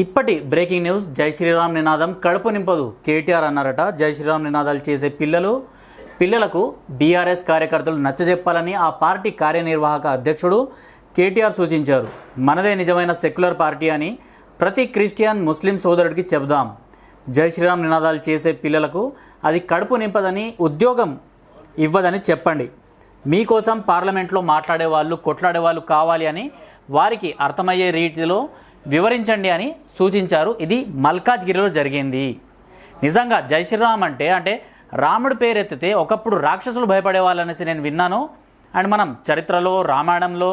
ఇప్పటి breaking news. జై శ్రీరామ్ నినాదం కడుపు నింపదు కేటీఆర్ అన్నారట. జై శ్రీరామ్ నినాదాలు చేసే పిల్లలకు బీఆర్ఎస్ కార్యకర్తలు నచ్చజెప్పాలని ఆ పార్టీ కార్యనిర్వాహక అధ్యక్షుడు కేటీఆర్ సూచించారు. మనదే నిజమైన సెక్యులర్ పార్టీ అని ప్రతి క్రిస్టియన్ ముస్లిం సోదరుడికి చెబుదాం. జై శ్రీరామ్ నినాదాలు చేసే పిల్లలకు అది కడుపు నింపదని, ఉద్యోగం ఇవ్వదని చెప్పండి. మీకోసం పార్లమెంట్లో మాట్లాడేవాళ్ళు, కొట్లాడేవాళ్ళు కావాలి అని వారికి అర్థమయ్యే రీతిలో వివరించండి అని సూచించారు. ఇది మల్కాజ్గిరిలో జరిగింది. నిజంగా జై శ్రీరామ్ అంటే రాముడి పేరెత్తితే ఒకప్పుడు రాక్షసులు భయపడేవాళ్ళనేసి నేను విన్నాను. అండ్ మనం చరిత్రలో, రామాయణంలో,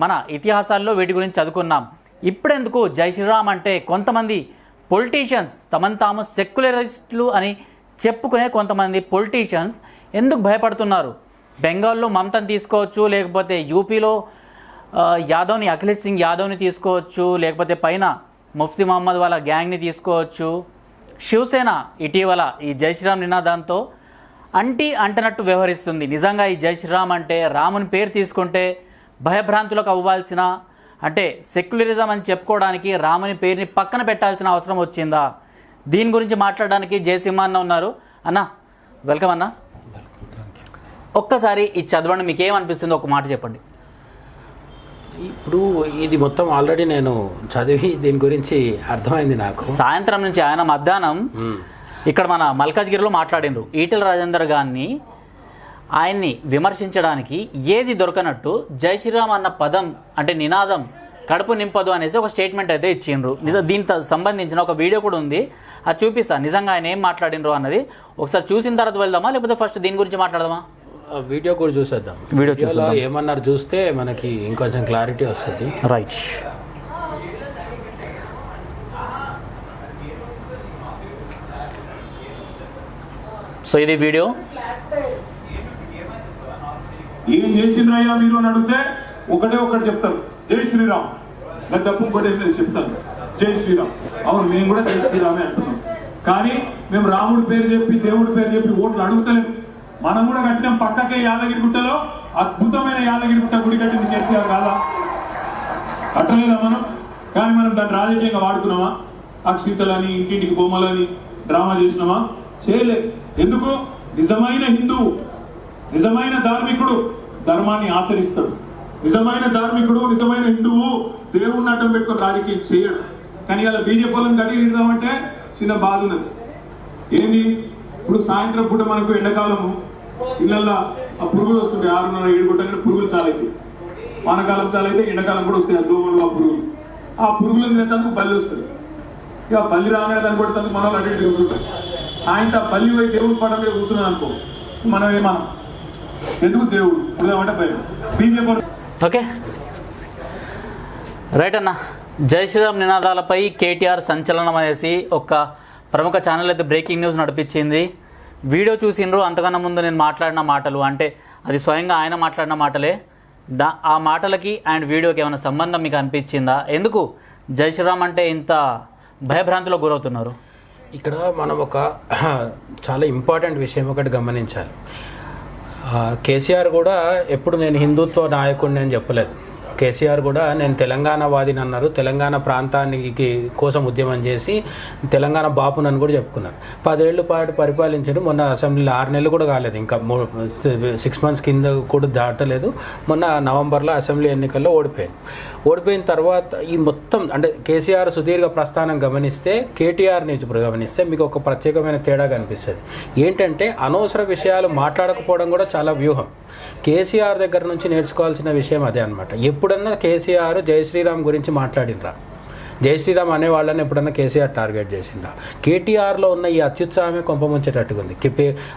మన ఇతిహాసాల్లో వీటి గురించి చదువుకున్నాం. ఇప్పుడెందుకు జై శ్రీరామ్ అంటే కొంతమంది పొలిటీషియన్స్, తమను తాము సెక్యులరిస్టులు అని చెప్పుకునే కొంతమంది పొలిటీషియన్స్ ఎందుకు భయపడుతున్నారు? బెంగాల్లో మమతను తీసుకోవచ్చు, లేకపోతే యూపీలో యాదవ్ని, అఖిలేష్ సింగ్ యాదవ్ని తీసుకోవచ్చు, లేకపోతే పైన ముఫ్తీ మహమ్మద్ వాళ్ళ గ్యాంగ్ని తీసుకోవచ్చు. శివసేన ఇటీవల ఈ జై శ్రీరామ్ నినాదంతో అంటనట్టు వ్యవహరిస్తుంది. నిజంగా ఈ జై శ్రీరామ్ అంటే రాముని పేరు తీసుకుంటే భయభ్రాంతులకు అవ్వాల్సిన, అంటే సెక్యులరిజం అని చెప్పుకోవడానికి రాముని పేరుని పక్కన పెట్టాల్సిన అవసరం వచ్చిందా? దీని గురించి మాట్లాడడానికి జయసింహ అన్న ఉన్నారు. అన్న వెల్కమ్ అన్న. ఒక్కసారి ఇది చదవండి, మీకు ఏమనిపిస్తుందో ఒక మాట చెప్పండి. ఇప్పుడు ఇది మొత్తం ఆల్రెడీ నేను చదివి దీని గురించి అర్థమైంది నాకు. సాయంత్రం నుంచి ఆయన మధ్యాహ్నం ఇక్కడ మన మల్కాజ్గిరిలో మాట్లాడినరు. ఈటెల రాజేందర్ గారిని, ఆయన్ని విమర్శించడానికి ఏది దొరకనట్టు జై శ్రీరామ్ అన్న పదం, అంటే నినాదం కడుపు నింపదు అనేసి ఒక స్టేట్మెంట్ అయితే ఇచ్చిండ్రు. దీంతో సంబంధించిన ఒక వీడియో కూడా ఉంది, అది చూపిస్తా నిజంగా ఆయన ఏం మాట్లాడినరు అన్నది. ఒకసారి చూసిన తర్వాత వెళ్దామా, లేకపోతే ఫస్ట్ దీని గురించి మాట్లాడదామా? వీడియో కూడా చూసేద్దాం. వీడియోలో ఏమన్నారు చూస్తే మనకి ఇంకొంచెం క్లారిటీ వస్తుంది. రైట్. సో ఇది వీడియో. ఏం చేసిండ్రయ్యా మీరు అని అడిగితే ఒకటి చెప్తారు, జై శ్రీరామ్. నేను తప్పు ఇంకోటి చెప్తాను, జై శ్రీరామ్. అవును, మేము కూడా జై శ్రీరామే అంటున్నాం. కానీ మేము రాముడి పేరు చెప్పి, దేవుడి పేరు చెప్పి ఓట్లు అడుగుతలేము. మనం కూడా కట్టినాం పక్కకే యాదగిరి గుట్టలో, అద్భుతమైన యాదగిరి గుట్ట గుడి కట్టింది కేసీఆర్ కాదా? కట్టలేదా మనం? కానీ మనం దాన్ని రాజకీయంగా వాడుకున్నామా? అక్షితలని, ఇంటింటికి బొమ్మలని డ్రామా చేసినామా? చేయలేదు. ఎందుకు? నిజమైన హిందువు, నిజమైన ధార్మికుడు ధర్మాన్ని ఆచరిస్తాడు. నిజమైన ధార్మికుడు, నిజమైన హిందువు దేవుడిని అడ్డం పెట్టుకుని రాజకీయం చేయడు. కానీ ఇలా బీజేపీ వాళ్ళని కడిగిద్దామంటే చిన్న బాధ ఉన్నది. ఏంది? ఇప్పుడు సాయంత్రం పూట మనకు ఎండాకాలము ఇళ్ళల్లో ఆ పురుగులు వస్తుంటాయి. 6:30-7 గంటల పురుగులు చాలా అవుతాయి. వానకాలం చాలా అయితే ఎండాకాలం కూడా వస్తాయి. ఆ దోమలు, ఆ పురుగులు, ఆ పురుగులు తినేందుకు బల్లి వస్తుంది. ఇక బల్లి రాగానే దాన్ని కొట్టేందుకు మన వాళ్ళు అటు తిరుగుతుంటాయి. ఆయన బల్లి పోయి దేవుడి పటం మీద కూర్చున్నది అనుకో, మనం ఏమనం? ఎందుకు దేవుడు ఉదామంటే భయం. బీజేపీ ఓకే రైట్ అన్న. జై శ్రీరామ్ నినాదాలపై కేటీఆర్ సంచలనం అనేసి ఒక ప్రముఖ ఛానల్ అయితే బ్రేకింగ్ న్యూస్ నడిపించింది. వీడియో చూసిండ్రు. అంతకన్నా ముందు నేను మాట్లాడిన మాటలు, అంటే అది స్వయంగా ఆయన మాట్లాడిన మాటలే. ఆ మాటలకి అండ్ వీడియోకి ఏమైనా సంబంధం మీకు అనిపించిందా? ఎందుకు జై శ్రీరామ్ అంటే ఇంత భయభ్రాంతిలో గురవుతున్నారు? ఇక్కడ మనం ఒక చాలా ఇంపార్టెంట్ విషయం ఒకటి గమనించాలి. కేసీఆర్ కూడా ఎప్పుడు నేను హిందుత్వ నాయకుడిని అని చెప్పలేదు. కేసీఆర్ కూడా నేను తెలంగాణ వాదిని అన్నారు. తెలంగాణ ప్రాంతానికి కోసం ఉద్యమం చేసి తెలంగాణ బాపునని కూడా చెప్పుకున్నారు. 10 ఏళ్ల పాటు పరిపాలించారు. మొన్న అసెంబ్లీలో 6 నెలలు కూడా కాలేదు, ఇంకా 6 మంత్స్ కింద కూడా దాటలేదు. మొన్న నవంబర్లో అసెంబ్లీ ఎన్నికల్లో ఓడిపోయిన తర్వాత ఈ మొత్తం, అంటే కేసీఆర్ సుదీర్ఘ ప్రస్థానం గమనిస్తే, కేటీఆర్ని గమనిస్తే మీకు ఒక ప్రత్యేకమైన తేడా కనిపిస్తుంది. ఏంటంటే అనవసర విషయాలు మాట్లాడకపోవడం కూడా చాలా వ్యూహం. కేసీఆర్ దగ్గర నుంచి నేర్చుకోవాల్సిన విషయం అదే అనమాట. ఎప్పుడన్నా కేసీఆర్ జై శ్రీరామ్ గురించి మాట్లాడినరా? జై శ్రీరామ్ అనే వాళ్ళని ఎప్పుడన్నా కేసీఆర్ టార్గెట్ చేసిండ్రా? కేటీఆర్లో ఉన్న ఈ అత్యుత్సాహమే కొంపముంచేటట్టుగా ఉంది.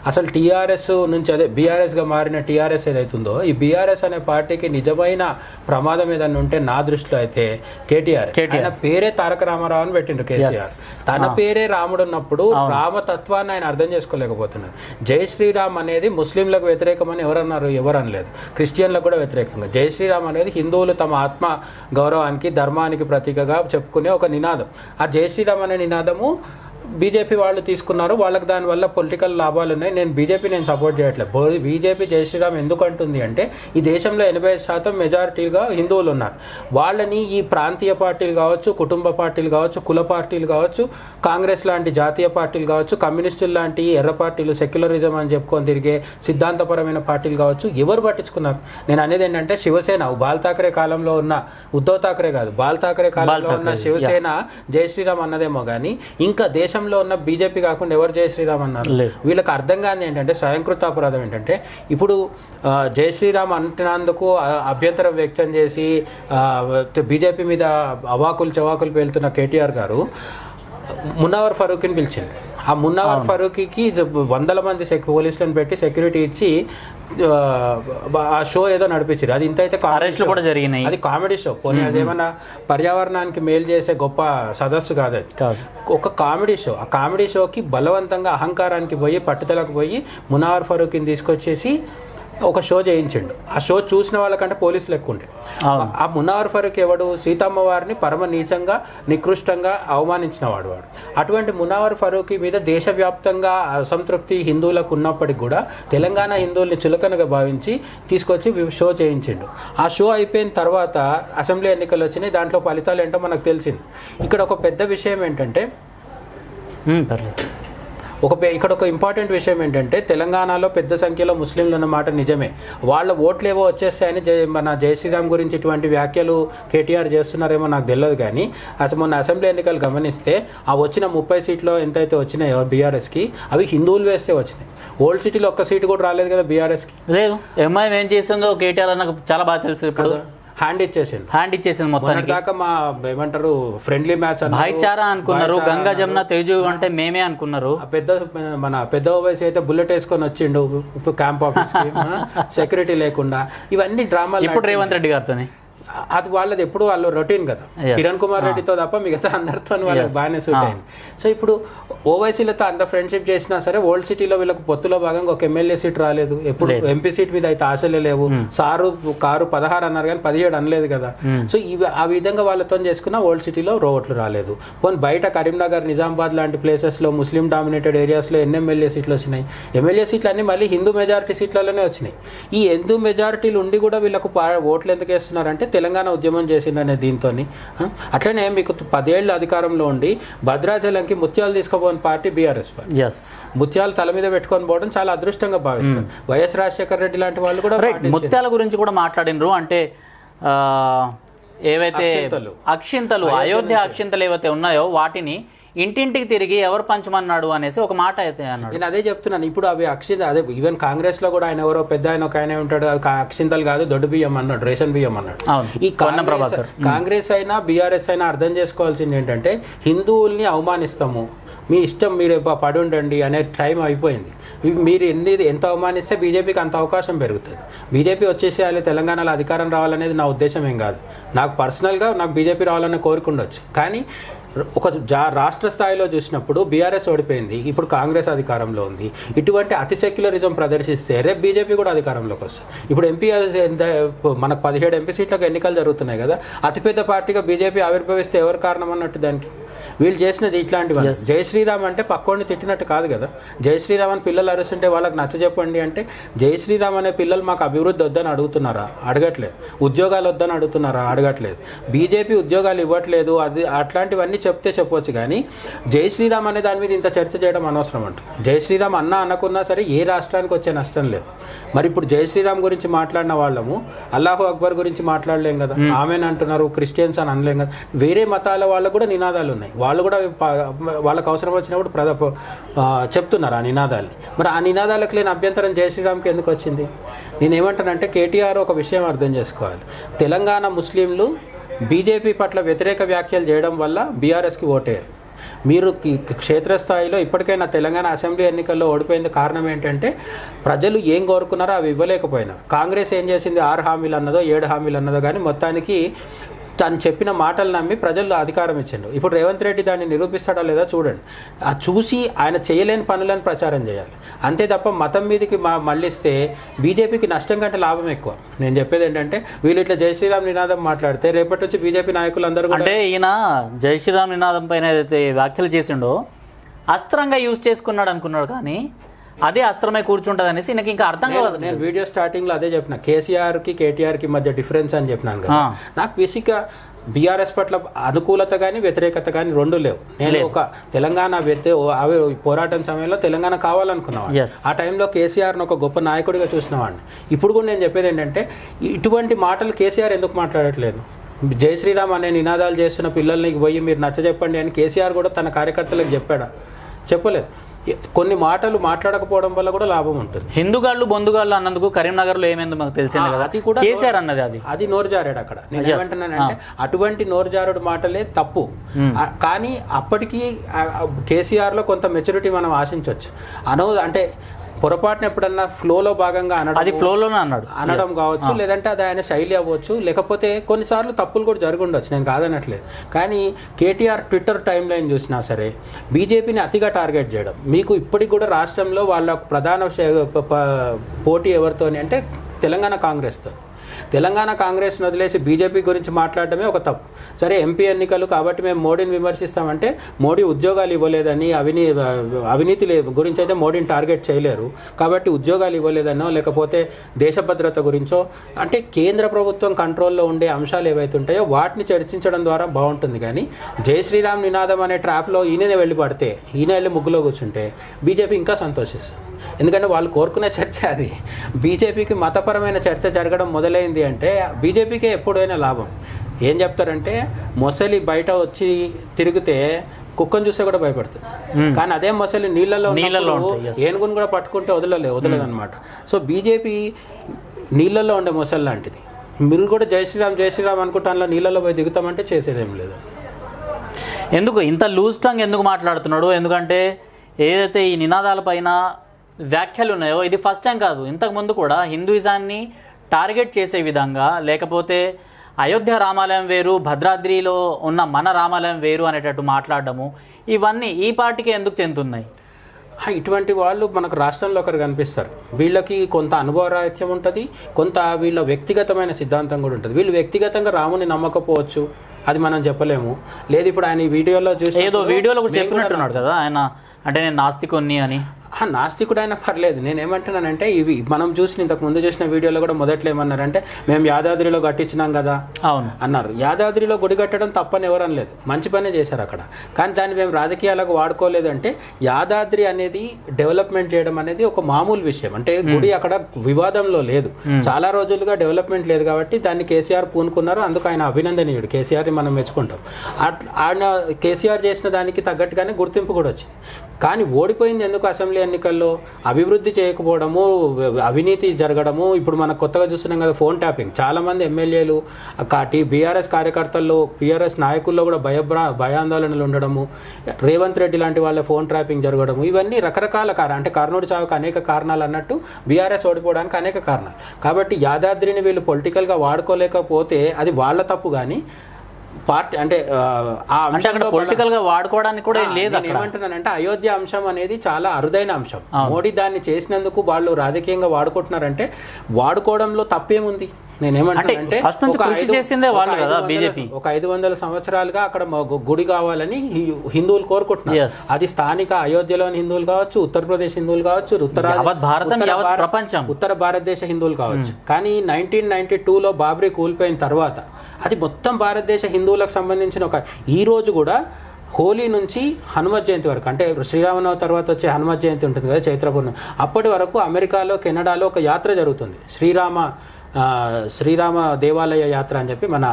అసలు టీఆర్ఎస్ నుంచి, అదే బీఆర్ఎస్గా మారిన టీఆర్ఎస్ ఏదైతుందో, ఈ బీఆర్ఎస్ అనే పార్టీకి నిజమైన ప్రమాదం ఏదన్నా ఉంటే నా దృష్టిలో అయితే కేటీఆర్. ఆయన పేరే తారక రామారావు అని పెట్టిండు కేసీఆర్. తన పేరే రాముడు ఉన్నప్పుడు రామతత్వాన్ని ఆయన అర్థం చేసుకోలేకపోతున్నారు. జై శ్రీరామ్ అనేది ముస్లింలకు వ్యతిరేకమని ఎవరన్నారు? ఎవరు అనలేదు. క్రిస్టియన్లకు కూడా వ్యతిరేకంగా. జై శ్రీరామ్ అనేది హిందువులు తమ ఆత్మ గౌరవానికి, ధర్మానికి ప్రతీకగా చెప్పుకునే ఒక నినాదం. ఆ జై శ్రీరామ్ అనే నినాదము బీజేపీ వాళ్ళు తీసుకున్నారు, వాళ్ళకి దానివల్ల పొలిటికల్ లాభాలు ఉన్నాయి. నేను సపోర్ట్ చేయట్లేదు. బీజేపీ జై శ్రీరామ్ ఎందుకు అంటుంది అంటే ఈ దేశంలో 80% మెజారిటీగా హిందువులు ఉన్నారు. వాళ్ళని ఈ ప్రాంతీయ పార్టీలు కావచ్చు, కుటుంబ పార్టీలు కావచ్చు, కుల పార్టీలు కావచ్చు, కాంగ్రెస్ లాంటి జాతీయ పార్టీలు కావచ్చు, కమ్యూనిస్టులు లాంటి ఎర్ర పార్టీలు, సెక్యులరిజం అని చెప్పుకొని తిరిగే సిద్ధాంతపరమైన పార్టీలు కావచ్చు, ఎవరు పట్టించుకున్నారు? నేను అనేది ఏంటంటే శివసేన బాల్ ఠాకరే కాలంలో ఉన్న, ఉద్ధవ్ ఠాకరే కాదు, బాల్ ఠాకరే కాలంలో ఉన్న శివసేన జై శ్రీరామ్ అన్నదేమో కానీ ఇంకా దేశంలో ఉన్న బీజేపీ కాకుండా ఎవరు జై శ్రీరామ్ అన్నారు? వీళ్ళకి అర్థం కాని ఏంటంటే స్వయంకృత అపరాధం ఏంటంటే ఇప్పుడు జై శ్రీరామ్ అంటున్నందుకు అభ్యంతరం వ్యక్తం చేసి బీజేపీ మీద అవాకులు చవాకులు పేలుతున్న కేటీఆర్ గారు మునవర్ ఫరూక్ని పిలిచింది. ఆ మునవర్ ఫరూక్కి 100 మంది పోలీసులను పెట్టి సెక్యూరిటీ ఇచ్చి ఆ షో ఏదో నడిపించారు. అది ఇంత అయితే కూడా జరిగినాయి. అది కామెడీ షో. పోనీ అదేమన్నా పర్యావరణానికి మేలు చేసే గొప్ప సదస్సు కాదు, అది ఒక కామెడీ షో. ఆ కామెడీ షోకి బలవంతంగా అహంకారానికి పోయి పట్టుదలకు పోయి మునవర్ ఫరూక్ని తీసుకొచ్చేసి ఒక షో చేయించండు. ఆ షో చూసిన వాళ్ళకంటే పోలీసులు ఎక్కువ ఉండే. ఆ మునవర్ ఫరూక్ ఎవడు? సీతమ్మ వారిని పరమ నీచంగా నికృష్టంగా అవమానించిన వాడు. అటువంటి మునవర్ ఫరూక్ మీద దేశవ్యాప్తంగా అసంతృప్తి హిందువులకు ఉన్నప్పటికీ కూడా తెలంగాణ హిందువుల్ని చులకనగా భావించి తీసుకొచ్చి షో చేయించిండు. ఆ షో అయిపోయిన తర్వాత అసెంబ్లీ ఎన్నికలు వచ్చినాయి. దాంట్లో ఫలితాలు ఏంటో మనకు తెలిసింది. ఇక్కడ ఒక పెద్ద విషయం ఏంటంటే ఇక్కడ ఒక ఇంపార్టెంట్ విషయం ఏంటంటే తెలంగాణలో పెద్ద సంఖ్యలో ముస్లింలు ఉన్నమాట నిజమే. వాళ్ళ ఓట్లు ఏవో వచ్చేస్తాయని మన జై శ్రీరామ్ గురించి ఇటువంటి వ్యాఖ్యలు కేటీఆర్ చేస్తున్నారేమో నాకు తెలియదు. కానీ అసలు మొన్న అసెంబ్లీ ఎన్నికలు గమనిస్తే ఆ వచ్చిన 30 సీట్లో ఎంతైతే వచ్చినాయో బీఆర్ఎస్కి అవి హిందువులు వేస్తే వచ్చినాయి. ఓల్డ్ సిటీలో ఒక్క సీటు కూడా రాలేదు కదా బీఆర్ఎస్కి. లేదు, ఎంఐఎం ఏం చేస్తుందో కేటీఆర్ నాకు చాలా బాగా తెలుసు. ఇప్పుడు హ్యాండ్ ఇచ్చేసింది మొత్తానికి. దాకా మా ఏమంటారు ఫ్రెండ్లీ మ్యాచ్ భాయిచారా అనుకున్నారు. గంగా జమున తేజు అంటే మేమే అనుకున్నారు. పెద్ద ఓవైసీ అయితే బుల్లెట్ వేసుకొని వచ్చిండు క్యాంప్ ఆఫీస్ కి, సెక్యూరిటీ లేకుండా. ఇవన్నీ డ్రామాలు. ఇప్పుడు రేవంత్ రెడ్డి గారితో అది వాళ్ళది ఎప్పుడు వాళ్ళు రొటీన్ కదా. కిరణ్ కుమార్ రెడ్డితో తప్ప మిగతా అందరితో వాళ్ళకి బాగానే సూట్ అయింది. సో ఇప్పుడు ఓవైసీలతో అంత ఫ్రెండ్షిప్ చేసినా సరే ఓల్డ్ సిటీలో వీళ్ళకి పొత్తులో భాగంగా ఒక ఎమ్మెల్యే సీట్ రాలేదు. ఎప్పుడు ఎంపీ సీట్ మీద అయితే ఆశలే లేవు. కారు 16 అన్నారు కానీ 17 అనలేదు కదా. సో ఆ విధంగా వాళ్ళతో చేసుకున్న ఓల్డ్ సిటీలో ఓట్లు రాలేదు. పోనీ బయట కరీంనగర్, నిజామాబాద్ లాంటి ప్లేసెస్లో ముస్లిం డామినేటెడ్ ఏరియాస్లో ఎన్ని ఎమ్మెల్యే సీట్లు వచ్చినాయి? ఎమ్మెల్యే సీట్లు అన్ని మళ్ళీ హిందూ మెజారిటీ సీట్లలోనే వచ్చినాయి. ఈ హిందూ మెజారిటీలు ఉండి కూడా వీళ్ళకు ఓట్లు ఎందుకు వేస్తున్నారంటే తెలంగాణ ఉద్యమం చేసిందనే దీంతో. అట్లనే మీకు 10 ఏళ్ళు అధికారంలో ఉండి భద్రాచలంకి ముత్యాలు తీసుకుపోయిన పార్టీ బీఆర్ఎస్ పార్టీ. ముత్యాలు తల మీద పెట్టుకొని పోవడం చాలా అదృష్టంగా భావిస్తారు. వైఎస్ రాజశేఖర రెడ్డి లాంటి వాళ్ళు కూడా ముత్యాల గురించి కూడా మాట్లాడినరు. అంటే ఏవైతే అక్షింతలు, అయోధ్య అక్షింతలు ఏవైతే ఉన్నాయో వాటిని ఇంటింటికి తిరిగి ఎవరు పంచమన్నాడు అనేసి ఒక మాట అయితే అన్నాడు. నేను అదే చెప్తున్నాను. ఇప్పుడు అవి అదే ఈవెన్ కాంగ్రెస్ లో కూడా ఆయన ఎవరో పెద్ద ఆయన ఒక ఆయన ఉంటాడు, అక్షింతలు కాదు దొడ్డు బియ్యం అన్నాడు, రేషన్ బియ్యం అన్నాడు. ఈ కాంగ్రెస్ అయినా బీఆర్ఎస్ అయినా అర్థం చేసుకోవాల్సింది ఏంటంటే హిందువుల్ని అవమానిస్తాము, మీ ఇష్టం మీరు పడి ఉండండి అనే టైం అయిపోయింది. మీరు ఎంత అవమానిస్తే బీజేపీకి అంత అవకాశం పెరుగుతుంది. బీజేపీ వచ్చేసేయాలి, తెలంగాణలో అధికారం రావాలనేది నా ఉద్దేశం ఏం కాదు. నాకు పర్సనల్గా నాకు బీజేపీ రావాలనే కోరిక ఉండొచ్చు. కానీ ఒక రాష్ట్ర స్థాయిలో చూసినప్పుడు బీఆర్ఎస్ ఓడిపోయింది, ఇప్పుడు కాంగ్రెస్ అధికారంలో ఉంది. ఇటువంటి అతి సెక్యులరిజం ప్రదర్శిస్తే రేపు బీజేపీ కూడా అధికారంలోకి వస్తుంది. ఇప్పుడు ఎంపీ మనకు 17 ఎంపీ సీట్లకు ఎన్నికలు జరుగుతున్నాయి కదా. అతిపెద్ద పార్టీగా బీజేపీ ఆవిర్భవిస్తే ఎవరు కారణం అన్నట్టు దానికి? వీళ్ళు చేసినది ఇట్లాంటివి. జై శ్రీరామ్ అంటే పక్కోడిని తిట్టినట్టు కాదు కదా. జై శ్రీరామ్ అని పిల్లలు అరుస్తుంటే వాళ్ళకి నచ్చ చెప్పండి అంటే జై శ్రీరామ్ అనే పిల్లలు మాకు అభివృద్ధి వద్దని అడుగుతున్నారా? అడగట్లేదు. ఉద్యోగాలు వద్దని అడుగుతున్నారా? అడగట్లేదు. బీజేపీ ఉద్యోగాలు ఇవ్వట్లేదు. అది అట్లాంటివన్నీ చెప్తే చెప్పొచ్చు. కానీ జై శ్రీరామ్ అనే దాని మీద ఇంత చర్చ చేయడం అనవసరం అంట. జై శ్రీరామ్ అనుకున్నా సరే ఏ రాష్ట్రానికి వచ్చే నష్టం లేదు. మరి ఇప్పుడు జై శ్రీరామ్ గురించి మాట్లాడిన వాళ్ళము అల్లాహు అక్బర్ గురించి మాట్లాడలేం కదా. ఆమెను అంటున్నారు, క్రిస్టియన్స్ అని అనలేం కదా. వేరే మతాల వాళ్ళకు కూడా నినాదాలు ఉన్నాయి. వాళ్ళు కూడా వాళ్ళకు అవసరం వచ్చినప్పుడు చెప్తున్నారు ఆ నినాదాల్ని. మరి ఆ నినాదాలకు లేని అభ్యంతరం జై శ్రీరామ్కి ఎందుకు వచ్చింది? నేనేమంటానంటే కేటీఆర్ ఒక విషయం అర్థం చేసుకోవాలి. తెలంగాణ ముస్లింలు బీజేపీ పట్ల వ్యతిరేక వ్యాఖ్యలు చేయడం వల్ల బీఆర్ఎస్కి ఓటేయారు. మీరు క్షేత్రస్థాయిలో ఇప్పటికైనా తెలంగాణ అసెంబ్లీ ఎన్నికల్లో ఓడిపోయింది కారణం ఏంటంటే ప్రజలు ఏం కోరుకున్నారో అవి ఇవ్వలేకపోయినారు. కాంగ్రెస్ ఏం చేసింది? 6 హామీలు అన్నదో 7 హామీలు అన్నదో కానీ మొత్తానికి తను చెప్పిన మాటలు నమ్మి ప్రజలు అధికారం ఇచ్చిండు. ఇప్పుడు రేవంత్ రెడ్డి దాన్ని నిరూపిస్తాడా లేదా చూడండి. ఆ చూసి ఆయన చేయలేని పనులను ప్రచారం చేయాలి అంతే తప్ప మతం మీదకి మళ్ళిస్తే బీజేపీకి నష్టం కంటే లాభం ఎక్కువ. నేను చెప్పేది ఏంటంటే వీళ్ళు ఇట్లా జై శ్రీరామ్ నినాదం మాట్లాడితే రేపటి నుంచి బీజేపీ నాయకులందరూ అంటే ఈయన జై శ్రీరామ్ నినాదం పైన ఏదైతే వ్యాఖ్యలు చేసిండో అస్త్రంగా యూజ్ చేసుకున్నాడు అనుకున్నాడు, కానీ అదే అస్త్రమై కూర్చుంటది అనేసి నాకు ఇంకా అర్థం కాదు. నేను వీడియో స్టార్టింగ్ లో అదే చెప్పిన, కేసీఆర్ కి కేటీఆర్ కి మధ్య డిఫరెన్స్ అని చెప్పినాను కదా. నాకు బేసిక్గా బీఆర్ఎస్ పట్ల అనుకూలత కానీ వ్యతిరేకత కానీ రెండు లేవు. నేను ఒక తెలంగాణ అవి పోరాటం సమయంలో తెలంగాణ కావాలనుకున్నాను. ఆ టైంలో కేసీఆర్ను ఒక గొప్ప నాయకుడిగా చూసినవాడిని. ఇప్పుడు కూడా నేను చెప్పేది ఏంటంటే, ఇటువంటి మాటలు కేసీఆర్ ఎందుకు మాట్లాడట్లేదు? జై శ్రీరామ్ అనే నినాదాలు చేస్తున్న పిల్లల్ని పోయి మీరు నచ్చజెప్పండి అని కేసీఆర్ కూడా తన కార్యకర్తలకు చెప్పాడా? చెప్పలేదు. కొన్ని మాటలు మాట్లాడకపోవడం వల్ల కూడా లాభం ఉంటుంది. హిందూగాళ్ళు బొందుగాళ్ళు అన్నందుకు కరీంనగర్ లో ఏమైందో మాకు తెలిసింది కదా, అది కూడా కేసీఆర్ అన్నది అది నోరు జారాడు అక్కడ. నేను ఏమంటున్నానంటే, అటువంటి నోరు జారుడు మాటలే తప్పు. కానీ అప్పటికీ కేసీఆర్ లో కొంత మెచ్యూరిటీ మనం ఆశించవచ్చు. అంటే పొరపాటున ఎప్పుడన్నా ఫ్లోలో భాగంగా అనడం కావచ్చు, లేదంటే అది ఆయన శైలి అవ్వచ్చు, లేకపోతే కొన్నిసార్లు తప్పులు కూడా జరిగి ఉండొచ్చు, నేను కాదనట్లేదు. కానీ కేటీఆర్ ట్విట్టర్ టైం లైన్ చూసినా సరే బీజేపీని అతిగా టార్గెట్ చేయడం. మీకు ఇప్పటికి కూడా రాష్ట్రంలో వాళ్ళ ప్రధాన పోటీ ఎవరితోని అంటే తెలంగాణ కాంగ్రెస్తో. తెలంగాణ కాంగ్రెస్ను వదిలేసి బీజేపీ గురించి మాట్లాడడమే ఒక తప్పు. సరే, ఎంపీ ఎన్నికలు కాబట్టి మేము మోడీని విమర్శిస్తామంటే, మోడీ ఉద్యోగాలు ఇవ్వలేదని, అవినీతి గురించి అయితే మోడీని టార్గెట్ చేయలేరు కాబట్టి ఉద్యోగాలు ఇవ్వలేదనో, లేకపోతే దేశ భద్రత గురించో, అంటే కేంద్ర ప్రభుత్వం కంట్రోల్లో ఉండే అంశాలు ఏవైతే ఉంటాయో వాటిని చర్చించడం ద్వారా బాగుంటుంది. కానీ జై శ్రీరామ్ నినాదం అనే ట్రాప్లో ఈయననే వెళ్ళి పడితే, ఈయన వెళ్ళి ముగ్గులో కూర్చుంటే బీజేపీ ఇంకా సంతోషిస్తుంది. ఎందుకంటే వాళ్ళు కోరుకునే చర్చ అది. బీజేపీకి మతపరమైన చర్చ జరగడం మొదలైంది అంటే బీజేపీకే ఎప్పుడైనా లాభం. ఏం చెప్తారంటే, మొసలి బయట వచ్చి తిరిగితే కుక్కను చూస్తే కూడా భయపడుతుంది, కానీ అదే మొసలి నీళ్ళలో ఏనుగును కూడా పట్టుకుంటే వదలదన్నమాట. సో బీజేపీ నీళ్ళల్లో ఉండే మొసలి లాంటిది. మీరు కూడా జై శ్రీరామ్ అనుకుంటాను, నీళ్ళలో పోయి దిగుతామంటే చేసేదేం లేదు. ఎందుకు ఇంత లూజ్ టంగ్ ఎందుకు మాట్లాడుతున్నాడు? ఎందుకంటే ఏదైతే ఈ నినాదాలపైన వ్యాఖ్యలు ఉన్నాయో ఇది ఫస్ట్ టైం కాదు. ఇంతకుముందు కూడా హిందూయిజాన్ని టార్గెట్ చేసే విధంగా, లేకపోతే అయోధ్య రామాలయం వేరు, భద్రాద్రిలో ఉన్న మన రామాలయం వేరు అనేటట్టు మాట్లాడడము, ఇవన్నీ ఈ పార్టీకి ఎందుకు చెందుతున్నాయి? ఇటువంటి వాళ్ళు మనకు రాష్ట్రంలో ఒకరు కనిపిస్తారు. వీళ్ళకి కొంత అనుభవరాహిత్యం ఉంటుంది, కొంత వీళ్ళ వ్యక్తిగతమైన సిద్ధాంతం కూడా ఉంటుంది. వీళ్ళు వ్యక్తిగతంగా రాముని నమ్మకపోవచ్చు, అది మనం చెప్పలేము. లేదు, ఇప్పుడు ఆయన ఈ వీడియోలో చూసి ఏదో వీడియోలో కూడా చెప్పినట్టున్నాడు కదా ఆయన, అంటే నేను నాస్తికుని అని. నాస్తికుడైనా పర్లేదు. నేనేమంటున్నానంటే, ఇవి మనం చూసిన ఇంతకు ముందు చూసిన వీడియోలో కూడా మొదట్లో ఏమన్నారంటే, మేము యాదాద్రిలో కట్టించినాం కదా అన్నారు. యాదాద్రిలో గుడి కట్టడం తప్పని ఎవరు అనలేదు, మంచి పనే చేశారు అక్కడ. కానీ దాన్ని మేము రాజకీయాలకు వాడుకోలేదు అంటే, యాదాద్రి అనేది డెవలప్మెంట్ చేయడం అనేది ఒక మామూలు విషయం. అంటే గుడి అక్కడ వివాదంలో లేదు, చాలా రోజులుగా డెవలప్మెంట్ లేదు కాబట్టి దాన్ని కేసీఆర్ పూనుకున్నారు. అందుకు ఆయన అభినందనీయుడు, కేసీఆర్ని మనం మెచ్చుకుంటాం. ఆయన కేసీఆర్ చేసిన దానికి తగ్గట్టుగానే గుర్తింపు కూడా వచ్చింది. కానీ ఓడిపోయింది ఎందుకు? అసెంబ్లీ ఎన్నికల్లో అభివృద్ధి చేయకపోవడము, అవినీతి జరగడము. ఇప్పుడు మనం కొత్తగా చూస్తున్నాం కదా, ఫోన్ ట్యాపింగ్. చాలామంది ఎమ్మెల్యేలు, బీఆర్ఎస్ కార్యకర్తల్లో, బీఆర్ఎస్ నాయకుల్లో కూడా భయాందోళనలు ఉండడము, రేవంత్ రెడ్డి లాంటి వాళ్ళ ఫోన్ ట్యాపింగ్ జరగడము, ఇవన్నీ రకరకాల అంటే కర్నూలు చావుకు అనేక కారణాలు అన్నట్టు బీఆర్ఎస్ ఓడిపోవడానికి అనేక కారణాలు. కాబట్టి యాదాద్రిని వీళ్ళు పొలిటికల్గా వాడుకోలేకపోతే అది వాళ్ళ తప్పు. కానీ పార్టీ అంటే అక్కడ పొలిటికల్ గా వాడుకోవడానికి కూడా లేదు. ఏమంటున్నానంటే, అయోధ్య అంశం అనేది చాలా అరుదైన అంశం. మోడీ దాన్ని చేసినందుకు వాళ్ళు రాజకీయంగా వాడుకుంటున్నారంటే వాడుకోవడంలో తప్పేముంది? నేనేమంటానంటే, ఒక 500 సంవత్సరాలుగా అక్కడ గుడి కావాలని హిందువులు కోరుకుంటున్నారు. అది స్థానిక అయోధ్యలోని హిందువులు కావచ్చు, ఉత్తరప్రదేశ్ హిందువులు కావచ్చు, ఉత్తర భారతదేశ హిందువులు కావచ్చు. కానీ 1992లో బాబ్రీ కూలిపోయిన తర్వాత అది మొత్తం భారతదేశ హిందువులకు సంబంధించిన ఈ రోజు కూడా హోలీ నుంచి హనుమత్ జయంతి వరకు, అంటే శ్రీరామనవమి తర్వాత వచ్చే హనుమత్ జయంతి ఉంటుంది కదా, చైత్ర పూర్ణిమ, అప్పటి వరకు అమెరికాలో, కెనడాలో ఒక యాత్ర జరుగుతుంది, శ్రీరామ దేవాలయ యాత్ర అని చెప్పి, మన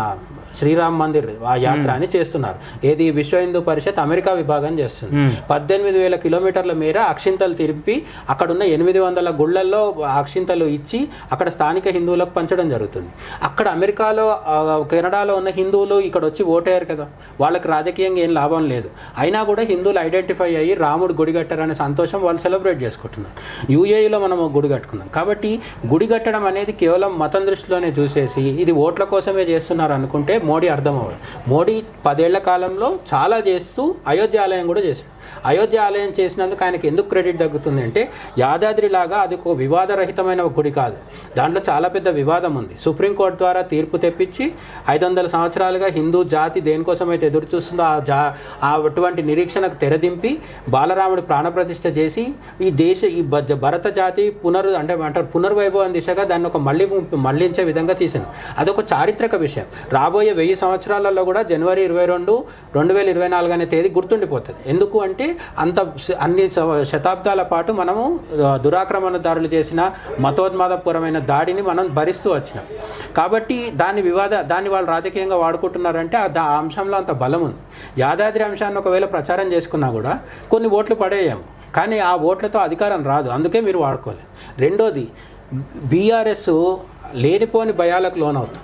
శ్రీరామ్ మందిర్ ఆ యాత్ర అని చేస్తున్నారు. ఏది విశ్వ హిందూ పరిషత్ అమెరికా విభాగం చేస్తుంది. 18,000 కిలోమీటర్ల మేర అక్షింతలు తిరిపి అక్కడున్న 800 గుళ్ళల్లో అక్షింతలు ఇచ్చి అక్కడ స్థానిక హిందువులకు పంచడం జరుగుతుంది. అక్కడ అమెరికాలో, కెనడాలో ఉన్న హిందువులు ఇక్కడ వచ్చి ఓటేయారు కదా, వాళ్ళకి రాజకీయంగా ఏం లాభం లేదు. అయినా కూడా హిందువులు ఐడెంటిఫై అయ్యి రాముడు గుడి కట్టారనే సంతోషం వాళ్ళు సెలబ్రేట్ చేసుకుంటున్నారు. యూఏఈలో మనం గుడి కట్టుకున్నాం. కాబట్టి గుడి కట్టడం అనేది కేవలం మతం దృష్టిలోనే చూసేసి ఇది ఓట్ల కోసమే చేస్తున్నారు అనుకుంటే మోడీ అర్థం అవ్వదు. మోడీ 10 ఏళ్ల కాలంలో చాలా చేస్తూ అయోధ్య ఆలయం కూడా చేశాడు. అయోధ్య ఆలయం చేసినందుకు ఆయనకి ఎందుకు క్రెడిట్ దక్కుతుంది అంటే యాదాద్రిలాగా అది ఒక వివాదరహితమైన ఒక గుడి కాదు, దాంట్లో చాలా పెద్ద వివాదం ఉంది. సుప్రీంకోర్టు ద్వారా తీర్పు తెప్పించి 500 సంవత్సరాలుగా హిందూ జాతి దేనికోసం అయితే ఎదురు చూస్తుందో అటువంటి నిరీక్షణకు తెరదింపి బాలరాముడి ప్రాణప్రతిష్ఠ చేసి ఈ భరత జాతి పునర్వైభవం దిశగా దాన్ని ఒక మళ్లించే విధంగా తీసింది. అదొక చారిత్రక విషయం. రాబోయే 1000 సంవత్సరాలలో కూడా జనవరి 22, 2024 అనే తేదీ గుర్తుండిపోతుంది. ఎందుకు అంటే అన్ని శతాబ్దాల పాటు మనము దురాక్రమణదారులు చేసిన మతోన్మాదపరమైన దాడిని మనం భరిస్తూ వచ్చినాం. కాబట్టి దాన్ని వాళ్ళు రాజకీయంగా వాడుకుంటున్నారంటే ఆ అంశంలో అంత బలం ఉంది. యాదాద్రి అంశాన్ని ఒకవేళ ప్రచారం చేసుకున్నా కూడా కొన్ని ఓట్లు పడేయాము, కానీ ఆ ఓట్లతో అధికారం రాదు, అందుకే మీరు వాడుకోలేదు. రెండోది, బీఆర్ఎస్ లేనిపోని భయాలకు లోనవుతుంది.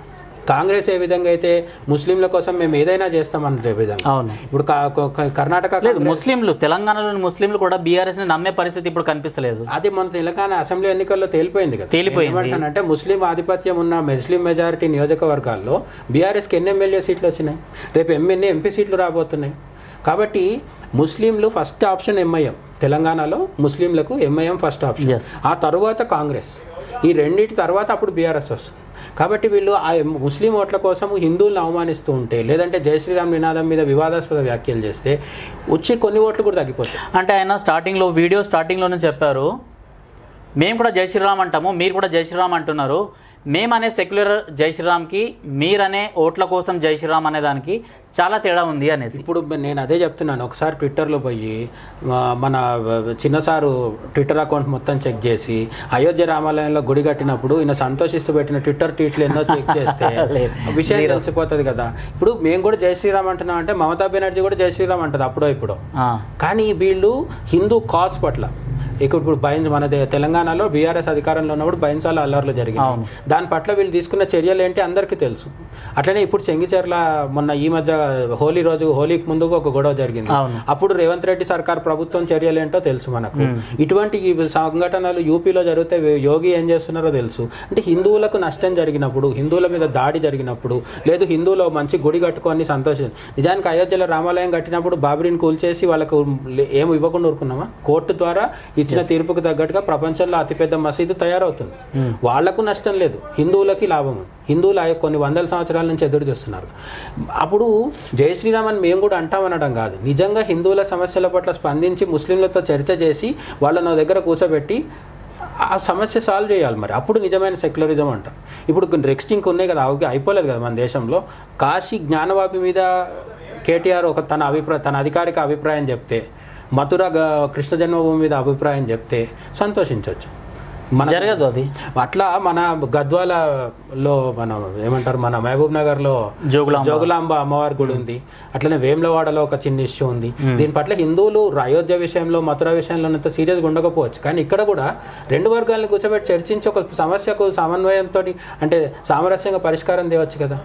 కాంగ్రెస్ ఏ విధంగా అయితే ముస్లింల కోసం మేము ఏదైనా చేస్తామనే విధంగా, అవును, ఇప్పుడు కర్ణాటక ముస్లింలు, తెలంగాణలోని ముస్లింలు కూడా బీఆర్ఎస్ ని నమ్మే పరిస్థితి ఇప్పుడు కనిపిస్తలేదు. అది మన తెలంగాణ అసెంబ్లీ ఎన్నికల్లో తేలిపోయింది కదా. ఏమంటానంటే ముస్లిం ఆధిపత్యం ఉన్న ముస్లిం మెజారిటీ నియోజకవర్గాల్లో బీఆర్ఎస్కి ఎన్ని ఎమ్మెల్యే సీట్లు వచ్చినాయి, రేపు ఎన్ని ఎంపీ సీట్లు రాబోతున్నాయి. కాబట్టి ముస్లింలు ఫస్ట్ ఆప్షన్ ఎంఐఎం, తెలంగాణలో ముస్లింలకు ఎంఐఎం ఫస్ట్ ఆప్షన్, ఆ తర్వాత కాంగ్రెస్, ఈ రెండింటి తర్వాత అప్పుడు బీఆర్ఎస్ వస్తుంది. కాబట్టి వీళ్ళు ఆ ముస్లిం ఓట్ల కోసం హిందువులను అవమానిస్తూ ఉంటే, లేదంటే జై శ్రీరామ్ నినాదం మీద వివాదాస్పద వ్యాఖ్యలు చేస్తే వచ్చి కొన్ని ఓట్లు కూడా తగ్గిపోతాయి. అంటే ఆయన వీడియో స్టార్టింగ్లోనే చెప్పారు, మేము కూడా జై శ్రీరామ్ అంటాము, మీరు కూడా జై శ్రీరామ్ అంటున్నారు, మేమనే సెక్యులర్ జై శ్రీరామ్కి మీరనే ఓట్ల కోసం జై శ్రీరామ్ అనే దానికి చాలా తేడా ఉంది అనేసి. ఇప్పుడు నేను అదే చెప్తున్నాను. ఒకసారి ట్విట్టర్లో పోయి మన చిన్నసారు ట్విట్టర్ అకౌంట్ మొత్తం చెక్ చేసి అయోధ్య రామాలయంలో గుడి కట్టినప్పుడు ఈయన సంతోషిస్తూ పెట్టిన ట్విట్టర్ ట్వీట్లు ఎన్నో చెక్ చేస్తే విషయం తెలిసిపోతుంది కదా. ఇప్పుడు మేము కూడా జై శ్రీరామ్ అంటున్నాం అంటే మమతా బెనర్జీ కూడా జై శ్రీరామ్ అంటుంది అప్పుడో ఇప్పుడు. కానీ వీళ్ళు హిందూ కాజ్ పట్ల ఇప్పుడు మన తెలంగాణలో బీఆర్ఎస్ అధికారంలో ఉన్నప్పుడు బైన్సాల అల్లర్లు జరిగింది, దాని పట్ల వీళ్ళు తీసుకున్న చర్యలు ఏంటి అందరికీ తెలుసు. అట్లనే ఇప్పుడు చెంగిచెర్ల మొన్న ఈ మధ్య హోలీకి ముందు ఒక గొడవ జరిగింది, అప్పుడు రేవంత్ రెడ్డి సర్కార్ ప్రభుత్వం చర్యలు ఏంటో తెలుసు మనకు. ఇటువంటి సంఘటనలు యూపీలో జరిగితే యోగి ఏం చేస్తున్నారో తెలుసు. అంటే హిందువులకు నష్టం జరిగినప్పుడు, హిందువుల మీద దాడి జరిగినప్పుడు, లేదు హిందువులు మంచి గుడి కట్టుకొని సంతోషం. నిజానికి అయోధ్యలో రామాలయం కట్టినప్పుడు బాబ్రీని కూల్చేసి వాళ్ళకు ఏమి ఇవ్వకుండా ఊరుకున్నామా? కోర్టు ద్వారా ఇచ్చిన తీర్పుకు తగ్గట్టుగా ప్రపంచంలో అతిపెద్ద మసీదు తయారవుతుంది. వాళ్లకు నష్టం లేదు, హిందువులకి లాభం. హిందువులు కొన్ని 100 సంవత్సరాల నుంచి ఎదురు చూస్తున్నారు. అప్పుడు జై శ్రీరామ్ అని మేము కూడా అంటామనడం కాదు, నిజంగా హిందువుల సమస్యల పట్ల స్పందించి ముస్లింలతో చర్చ చేసి వాళ్ళ దగ్గర కూర్చోబెట్టి ఆ సమస్య సాల్వ్ చేయాలి. మరి అప్పుడు నిజమైన సెక్యులరిజం అంటాం. ఇప్పుడు నెక్స్ట్ ఇంక ఉన్నాయి కదా, అయిపోలేదు కదా మన దేశంలో. కాశీ జ్ఞానవాపి మీద కేటీఆర్ తన అధికారిక అభిప్రాయం చెప్తే, మథుర కృష్ణ జన్మభూమి మీద అభిప్రాయం చెప్తే సంతోషించవచ్చు. జరగదు అది. అట్లా మన గద్వాలలో మనం ఏమంటారు, మన మహబూబ్ నగర్లో జోగులాంబ అమ్మవారి గుడి ఉంది, అట్లనే వేములవాడలో ఒక చిన్న ఇష్యూ ఉంది. దీని పట్ల హిందువులు అయోధ్య విషయంలో మథుర విషయంలో అంత సీరియస్గా ఉండకపోవచ్చు, కానీ ఇక్కడ కూడా రెండు వర్గాలను కూర్చోబెట్టి చర్చించి ఒక సమస్యకు సమన్వయంతో అంటే సామరస్యంగా పరిష్కారం తేవచ్చు కదా.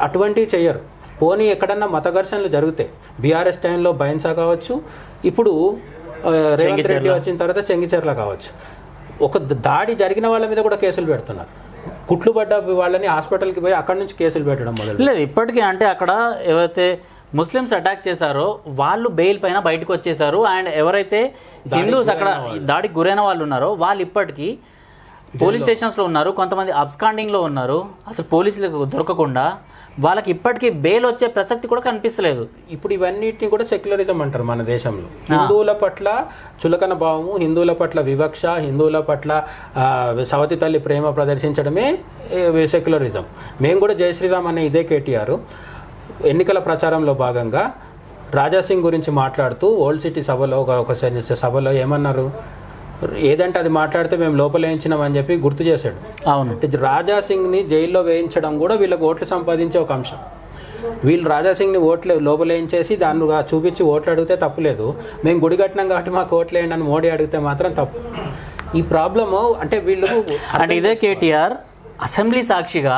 అటువంటివి చెయ్యరు. పోనీ ఎక్కడన్నా మత ఘర్షణలు జరుగుతాయి, బీఆర్ఎస్ టైంలో బైన్సా కావచ్చు, ఇప్పుడు రేవంత్ రెడ్డి వచ్చిన తర్వాత చెంగిచెర్ల కావచ్చు, ఒక దాడి జరిగిన వాళ్ళ మీద కూడా కేసులు పెడుతున్నారు. కుట్లు పడ్డ వాళ్ళని హాస్పిటల్కి పోయి అక్కడ నుంచి కేసులు పెట్టడం మొదలు లేదు ఇప్పటికీ. అంటే అక్కడ ఎవరైతే ముస్లిమ్స్ అటాక్ చేశారో వాళ్ళు బెయిల్ పైన బయటకు వచ్చేసారు. అండ్ ఎవరైతే హిందూస్ అక్కడ దాడికి గురైన వాళ్ళు ఉన్నారో వాళ్ళు ఇప్పటికీ పోలీస్ స్టేషన్స్లో ఉన్నారు, కొంతమంది అబ్స్కాండింగ్లో ఉన్నారు. అసలు పోలీసులకు దొరకకుండా వాళ్ళకి ఇప్పటికీ బెయిల్ వచ్చే ప్రసక్తి కూడా కనిపిస్తలేదు. ఇప్పుడు ఇవన్నిటిని కూడా సెక్యులరిజం అంటారు మన దేశంలో. హిందువుల పట్ల చులకన భావము, హిందువుల పట్ల వివక్ష, హిందువుల పట్ల సవతి తల్లి ప్రేమ ప్రదర్శించడమే సెక్యులరిజం. మేము కూడా జై శ్రీరామ్ అనే ఇదే కేటీఆర్ ఎన్నికల ప్రచారంలో భాగంగా రాజాసింగ్ గురించి మాట్లాడుతూ ఓల్డ్ సిటీ సభలో ఒక సభలో ఏమన్నారు, ఏదంటే అది మాట్లాడితే మేము లోపల వేయించినామని చెప్పి గుర్తు చేశాడు. అవును, రాజాసింగ్ని జైల్లో వేయించడం కూడా వీళ్ళకి ఓట్లు సంపాదించే ఒక అంశం. వీళ్ళు రాజాసింగ్ని లోపల వేయించేసి దాన్ని చూపించి ఓట్లు అడిగితే తప్పులేదు, మేము గుడి కట్టినాం కాబట్టి మాకు ఓట్లు వేయండి అని మోడీ అడిగితే మాత్రం తప్పు. ఈ ప్రాబ్లము అంటే వీళ్ళు అంటే ఇదే కేటీఆర్ అసెంబ్లీ సాక్షిగా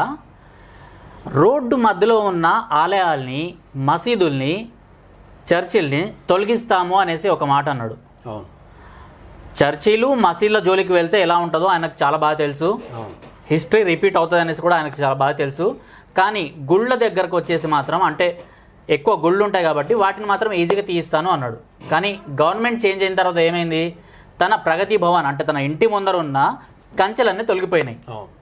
రోడ్డు మధ్యలో ఉన్న ఆలయాల్ని, మసీదుల్ని, చర్చిల్ని తొలగిస్తాము అనేసి ఒక మాట అన్నాడు. అవును, చర్చీలు మసీదుల జోలికి వెళ్తే ఎలా ఉంటుందో ఆయనకు చాలా బాగా తెలుసు. హిస్టరీ రిపీట్ అవుతుంది అనేసి కూడా ఆయనకు చాలా బాగా తెలుసు. కానీ గుళ్ళ దగ్గరకు వచ్చేసి మాత్రం, అంటే ఎక్కువ గుళ్ళు ఉంటాయి కాబట్టి వాటిని మాత్రం ఈజీగా తీయిస్తాను అన్నాడు. కానీ గవర్నమెంట్ చేంజ్ అయిన తర్వాత ఏమైంది, తన ప్రగతి భవన్ అంటే తన ఇంటి ముందర ఉన్న కంచెలన్నీ తొలగిపోయినాయి.